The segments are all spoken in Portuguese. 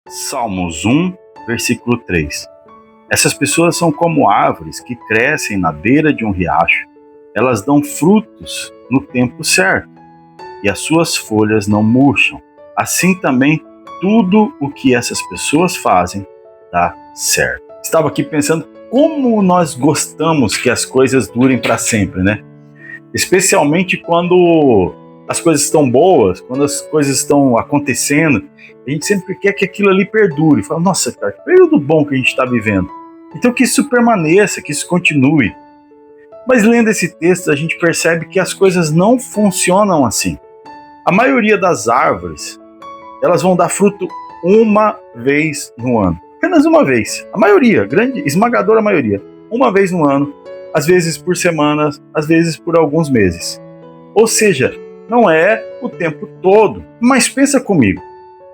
Salmos 1, versículo 3. Essas pessoas são como árvores que crescem na beira de um riacho. Elas dão frutos no tempo certo e as suas folhas não murcham. Assim também tudo o que essas pessoas fazem dá certo. Estava aqui pensando como nós gostamos que as coisas durem para sempre, né? Especialmente quando as coisas estão boas, quando as coisas estão acontecendo, a gente sempre quer que aquilo ali perdure. Fala, nossa, cara, que período bom que a gente está vivendo. Então que isso permaneça, que isso continue. Mas lendo esse texto, a gente percebe que as coisas não funcionam assim. A maioria das árvores, elas vão dar fruto uma vez no ano. Apenas uma vez. A maioria, grande, esmagadora maioria. Uma vez no ano, às vezes por semanas, às vezes por alguns meses. Ou seja, não é o tempo todo. Mas pensa comigo,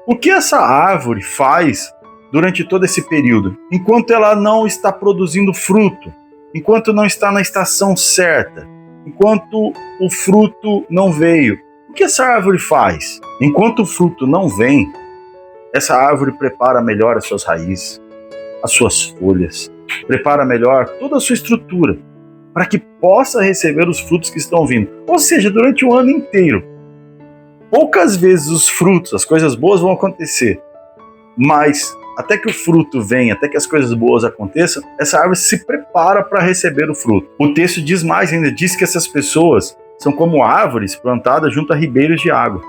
o que essa árvore faz durante todo esse período? Enquanto ela não está produzindo fruto, enquanto não está na estação certa, enquanto o fruto não veio, o que essa árvore faz? Enquanto o fruto não vem, essa árvore prepara melhor as suas raízes, as suas folhas, prepara melhor toda a sua estrutura, para que possa receber os frutos que estão vindo. Ou seja, durante o ano inteiro. Poucas vezes os frutos, as coisas boas vão acontecer, mas até que o fruto venha, até que as coisas boas aconteçam, essa árvore se prepara para receber o fruto. O texto diz mais ainda, diz que essas pessoas são como árvores plantadas junto a ribeiros de água.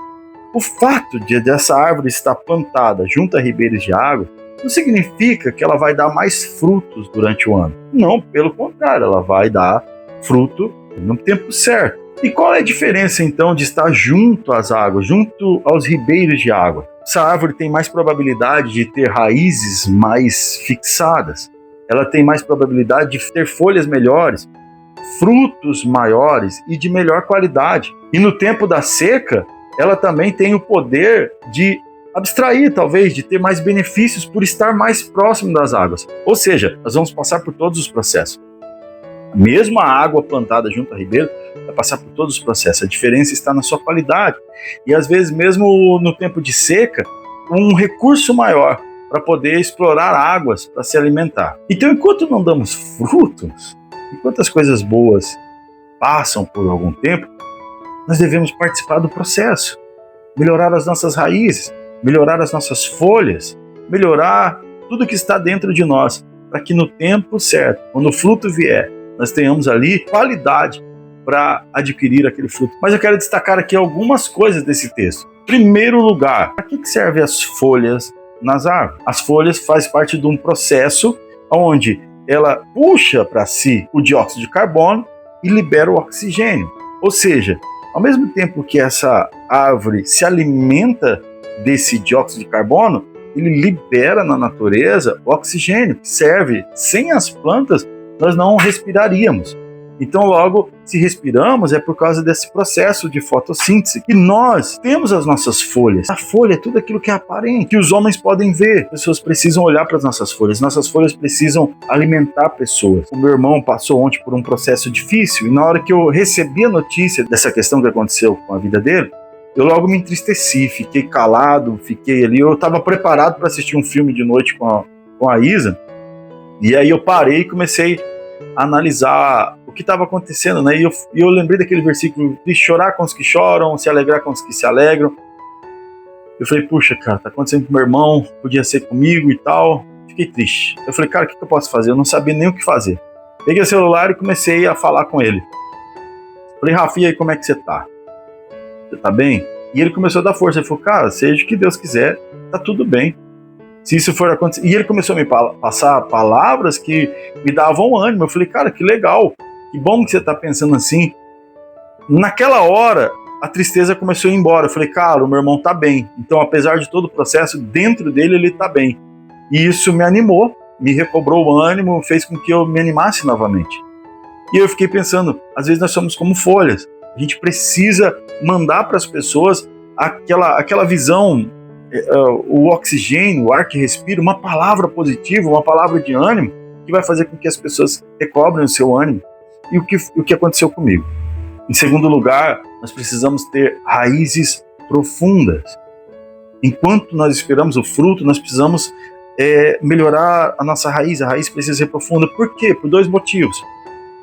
O fato de essa árvore estar plantada junto a ribeiros de água não significa que ela vai dar mais frutos durante o ano. Não, pelo contrário, ela vai dar fruto no tempo certo. E qual é a diferença então de estar junto às águas, junto aos ribeiros de água? Essa árvore tem mais probabilidade de ter raízes mais fixadas, ela tem mais probabilidade de ter folhas melhores, frutos maiores e de melhor qualidade. E no tempo da seca, ela também tem o poder de abstrair, talvez, de ter mais benefícios por estar mais próximo das águas. Ou seja, nós vamos passar por todos os processos. Mesmo a água plantada junto a ribeiro vai passar por todos os processos. A diferença está na sua qualidade. E às vezes, mesmo no tempo de seca, um recurso maior para poder explorar águas para se alimentar. Então, enquanto não damos frutos, enquanto as coisas boas passam por algum tempo, nós devemos participar do processo, melhorar as nossas raízes, melhorar as nossas folhas, melhorar tudo que está dentro de nós, para que no tempo certo, quando o fruto vier, nós tenhamos ali qualidade para adquirir aquele fruto. Mas eu quero destacar aqui algumas coisas desse texto. Em primeiro lugar, para que servem as folhas nas árvores? As folhas fazem parte de um processo onde ela puxa para si o dióxido de carbono e libera o oxigênio. Ou seja, ao mesmo tempo que essa árvore se alimenta desse dióxido de carbono, ele libera na natureza o oxigênio, que serve. Sem as plantas, nós não respiraríamos. Então, logo, se respiramos, é por causa desse processo de fotossíntese. E nós temos as nossas folhas. A folha é tudo aquilo que é aparente, que os homens podem ver. As pessoas precisam olhar para as nossas folhas. Nossas folhas precisam alimentar pessoas. O meu irmão passou ontem por um processo difícil, e na hora que eu recebi a notícia dessa questão que aconteceu com a vida dele, eu logo me entristeci, fiquei calado, fiquei ali. Eu estava preparado para assistir um filme de noite com a Isa, e aí eu parei e comecei a analisar o que estava acontecendo, né? E eu lembrei daquele versículo de chorar com os que choram, se alegrar com os que se alegram. Eu falei, puxa, cara, tá acontecendo com meu irmão, podia ser comigo e tal. Fiquei triste. Eu falei, cara, o que eu posso fazer? Eu não sabia nem o que fazer. Peguei o celular e comecei a falar com ele. Falei, Rafa, e aí, como é que você tá? Você tá bem? E ele começou a dar força. Ele falou, cara, seja o que Deus quiser, tá tudo bem. Se isso for acontecer. E ele começou a me passar palavras que me davam ânimo. Eu falei, cara, que legal, que bom que você tá pensando assim. Naquela hora, a tristeza começou a ir embora. Eu falei, cara, o meu irmão tá bem. Então, apesar de todo o processo, dentro dele ele tá bem. E isso me animou, me recobrou o ânimo, fez com que eu me animasse novamente. E eu fiquei pensando, às vezes nós somos como folhas. A gente precisa mandar para as pessoas aquela visão, o oxigênio, o ar que respira, uma palavra positiva, uma palavra de ânimo, que vai fazer com que as pessoas recobrem o seu ânimo. E o que aconteceu comigo? Em segundo lugar, nós precisamos ter raízes profundas. Enquanto nós esperamos o fruto, nós precisamos melhorar a nossa raiz. A raiz precisa ser profunda. Por quê? Por dois motivos.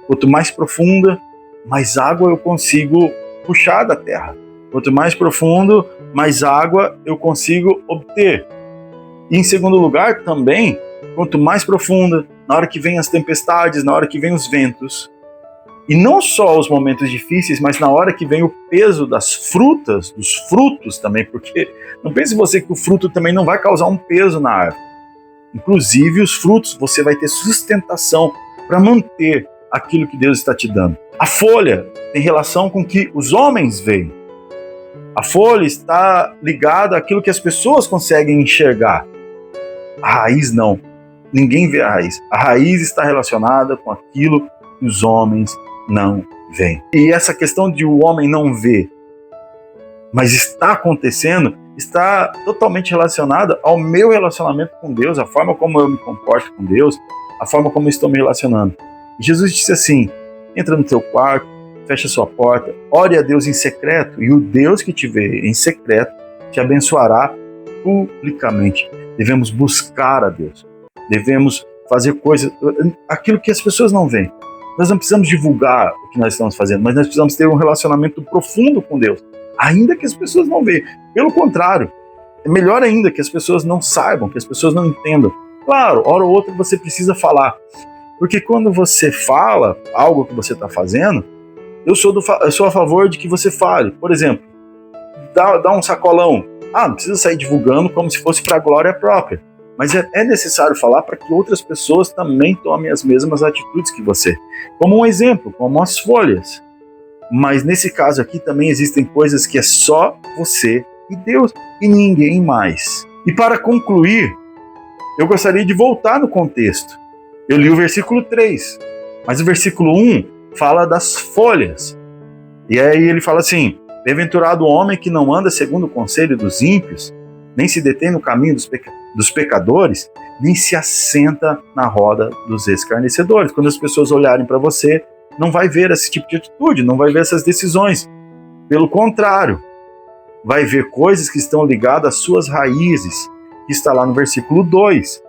Quanto mais profunda, mais água eu consigo puxar da terra. Quanto mais profundo, mais água eu consigo obter. E em segundo lugar, também, quanto mais profunda, na hora que vem as tempestades, na hora que vem os ventos, e não só os momentos difíceis, mas na hora que vem o peso das frutas, dos frutos também, porque não pense você que o fruto também não vai causar um peso na árvore. Inclusive os frutos, você vai ter sustentação para manter aquilo que Deus está te dando. A folha tem relação com o que os homens veem. A folha está ligada àquilo que as pessoas conseguem enxergar. A raiz não. Ninguém vê a raiz. A raiz está relacionada com aquilo que os homens não veem. E essa questão de o homem não ver, mas está acontecendo, está totalmente relacionada ao meu relacionamento com Deus, a forma como eu me comporto com Deus, a forma como eu estou me relacionando. E Jesus disse assim: entra no teu quarto, fecha sua porta, ore a Deus em secreto, e o Deus que te vê em secreto te abençoará publicamente. Devemos buscar a Deus, devemos fazer coisas, aquilo que as pessoas não veem. Nós não precisamos divulgar o que nós estamos fazendo, mas nós precisamos ter um relacionamento profundo com Deus, ainda que as pessoas não vejam. Pelo contrário, é melhor ainda que as pessoas não saibam, que as pessoas não entendam. Claro, hora ou outra você precisa falar, porque quando você fala algo que você está fazendo, eu sou a favor de que você fale. Por exemplo, dá um sacolão. Não precisa sair divulgando como se fosse para a glória própria. Mas é necessário falar para que outras pessoas também tomem as mesmas atitudes que você. Como um exemplo, como as folhas. Mas nesse caso aqui também existem coisas que é só você e Deus e ninguém mais. E para concluir, eu gostaria de voltar no contexto. Eu li o versículo 3, mas o versículo 1 fala das folhas. E aí ele fala assim: bem-aventurado o homem que não anda segundo o conselho dos ímpios, nem se detém no caminho dos pecadores, nem se assenta na roda dos escarnecedores. Quando as pessoas olharem para você, não vai ver esse tipo de atitude, não vai ver essas decisões. Pelo contrário, vai ver coisas que estão ligadas às suas raízes, que está lá no versículo 2.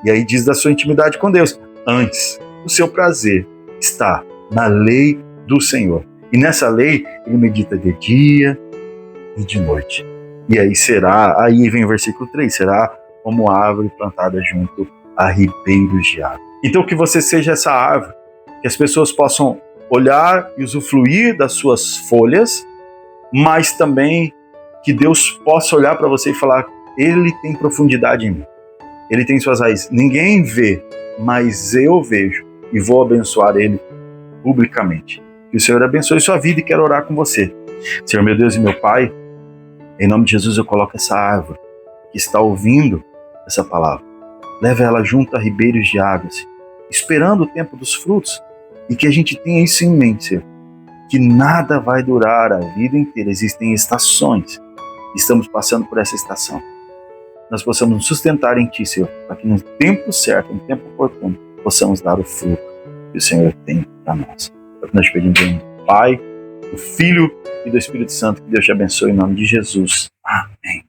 E aí diz da sua intimidade com Deus: antes, o seu prazer está na lei do Senhor. E nessa lei, ele medita de dia e de noite. E aí vem o versículo 3, será como árvore plantada junto a ribeiros de água. Então que você seja essa árvore, que as pessoas possam olhar e usufruir das suas folhas, mas também que Deus possa olhar para você e falar: ele tem profundidade em mim, ele tem suas raízes. Ninguém vê, mas eu vejo e vou abençoar ele publicamente. Que o Senhor abençoe sua vida, e quero orar com você. Senhor meu Deus e meu Pai, em nome de Jesus eu coloco essa árvore que está ouvindo essa palavra. Leva ela junto a ribeiros de águas, esperando o tempo dos frutos, e que a gente tenha isso em mente, Senhor, que nada vai durar a vida inteira. Existem estações, estamos passando por essa estação. Nós possamos nos sustentar em Ti, Senhor, para que no tempo certo, no tempo oportuno, possamos dar o fruto que o Senhor tem para nós. É o que nós pedimos em nome do Pai, do Filho e do Espírito Santo. Que Deus te abençoe em nome de Jesus. Amém.